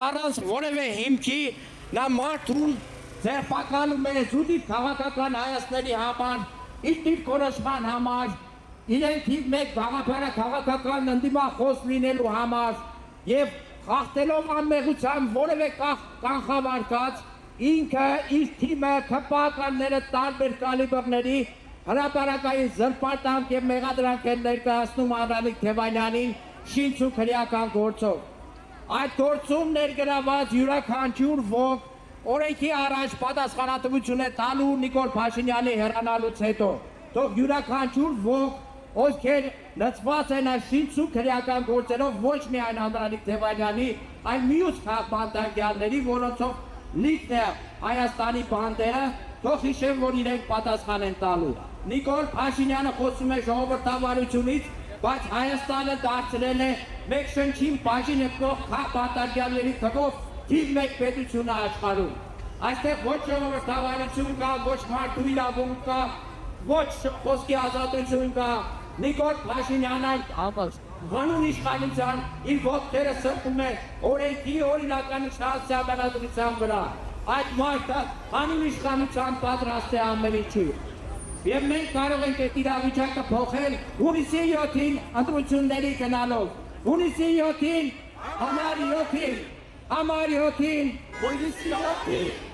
Առանց որևէ հիմքի նա մարդուն ձերբակալում է զուտիվ քաղաքական հայացքների համար, իր դիրքորոշման համար, իրենք թիվ մեկ գաղափարը քաղաքական ընդդիմախոս լինելու համար եւ խախտելով անմեղությամբ որևէ կանխավարկած ինքը իր թիմը քպականները տարբեր կալիբրների հրապարակային զրպարտանք եւ մեղադրանք են ներկայացնում Անահիտ Թևանյանին շինչ ու քրեական գործով։ Այդ գործում ներգրաված յուրաքանչյուր ոք օրենքի առաջ պատասխանատվություն է տալու Նիկոլ Փաշինյանի հեռանալուց հետո։ Թող յուրաքանչյուր ոք ովքեր լծված են այս շինչ ու քրեական գործերով ոչ միայն Անահիտ Թևանյանի, այլ մյուս քաղաքապետարների, որոնցով լիքն է Հայաստանի բանդերը, թող հիշեն, որ իրենք պատասխան են տալու։ Նիկոլ Փաշինյանը խոսում է ժողովրդավարությունից, բայց Հայաստանը դարձրել է մեկ շնչին բաժին եկող քաղաքապետարների թվով թիվ մեկ պետությունը աշխարհում։ Այստեղ ոչ ժողովրդավարություն կա, ոչ մարդու իրավունք կա, ոչ խոսքի ազատություն կա։ Նիկոլ Փաշինյանը հանուն իշխանության իր ոտքերը սրբում է օրենքի օրինականության սահմանադրության վրա։ Այդ մարդը հանուն իշխանության պատրաստ է ամեն ինչի։ Եվ մենք կարող ենք այդ իրավիճակը փոխել հունիսի 7-ին ընտրությունների գնալով։ Հունիսի 7-ին, համար 7-ին, հունիսի 7-ին։